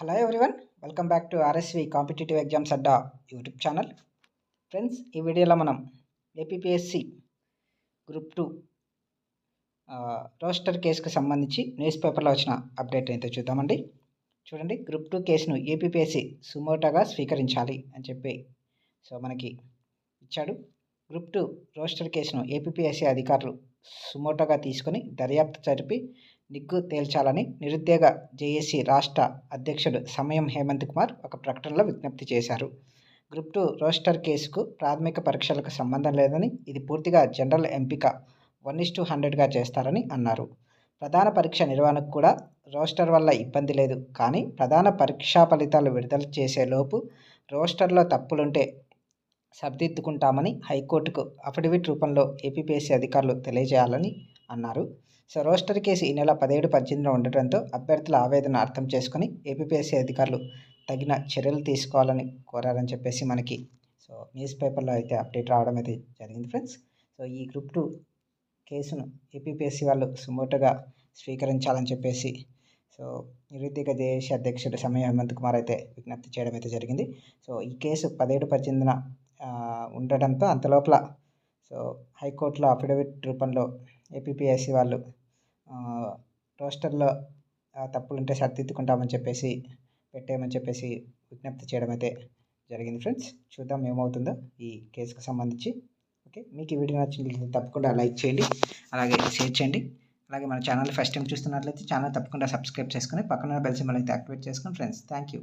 Hello everyone, welcome back to RSV competitive exams Adda YouTube channel. Friends, ఈ వీడియోలో మనం APPSC group 2 roster కేసుకు సంబంధించి న్యూస్ పేపర్లో వచ్చిన అప్డేట్ అయితే చూద్దామండి. చూడండి, గ్రూప్ 2 కేసును ఏపీపీఎస్సి సుమోటోగా స్వీకరించాలి అని చెప్పి మనకి ఇచ్చాడు. గ్రూప్ 2 రోస్టర్ కేసును ఏపీపీఎస్సి అధికారులు సుమోటోగా తీసుకొని దర్యాప్తు జరిపి నిగ్గు తేల్చాలని నిరుద్యోగ జేఏసీ రాష్ట్ర అధ్యక్షుడు సమయం హేమంత్ కుమార్ ఒక ప్రకటనలో విజ్ఞప్తి చేశారు. గ్రూప్ 2 రోస్టర్ కేసుకు ప్రాథమిక పరీక్షలకు సంబంధం లేదని, ఇది పూర్తిగా జనరల్ ఎంపిక 1:100గా చేస్తారని అన్నారు. ప్రధాన పరీక్ష నిర్వహణకు కూడా రోస్టర్ వల్ల ఇబ్బంది లేదు, కానీ ప్రధాన పరీక్షా ఫలితాలు విడుదల చేసేలోపు రోస్టర్లో తప్పులుంటే సరిదిద్దుకుంటామని హైకోర్టుకు అఫిడవిట్ రూపంలో ఏపీపీఎస్సీ అధికారులు తెలియజేయాలని అన్నారు. రోస్టర్ కేసు ఈ నెల 17-18 ఉండటంతో అభ్యర్థుల ఆవేదన అర్థం చేసుకుని ఏపీపీఎస్సీ అధికారులు తగిన చర్యలు తీసుకోవాలని కోరారని చెప్పేసి మనకి న్యూస్ పేపర్లో అయితే అప్డేట్ రావడం అయితే జరిగింది ఫ్రెండ్స్. ఈ గ్రూప్ 2 కేసును ఏపీపీఎస్సీ వాళ్ళు సుమోటోగా స్వీకరించాలని చెప్పేసి నిరుద్యోగ జేఏసీ అధ్యక్షుడు సమయం హేమంత్ కుమార్ అయితే విజ్ఞప్తి చేయడం అయితే జరిగింది. ఈ కేసు 17-18 ఉండడంతో అంతలోపల హైకోర్టులో అఫిడవిట్ రూపంలో ఏపీపీఎస్సీ వాళ్ళు రోస్టర్లో తప్పులుంటే సరిదిద్దుకుంటామని చెప్పేసి పెట్టేయమని చెప్పేసి విజ్ఞప్తి చేయడం అయితే జరిగింది ఫ్రెండ్స్. చూద్దాం ఏమవుతుందో ఈ కేసుకు సంబంధించి. ఓకే, మీకు ఈ వీడియో నచ్చినట్లయితే తప్పకుండా లైక్ చేయండి, అలాగే షేర్ చేయండి. అలాగే మన ఛానల్ ఫస్ట్ టైం చూస్తున్నట్లయితే ఛానల్ తప్పకుండా సబ్స్క్రైబ్ చేసుకొని పక్కన బెల్ సింబల్ అయితే యాక్టివేట్ చేసుకోండి ఫ్రెండ్స్. Thank you.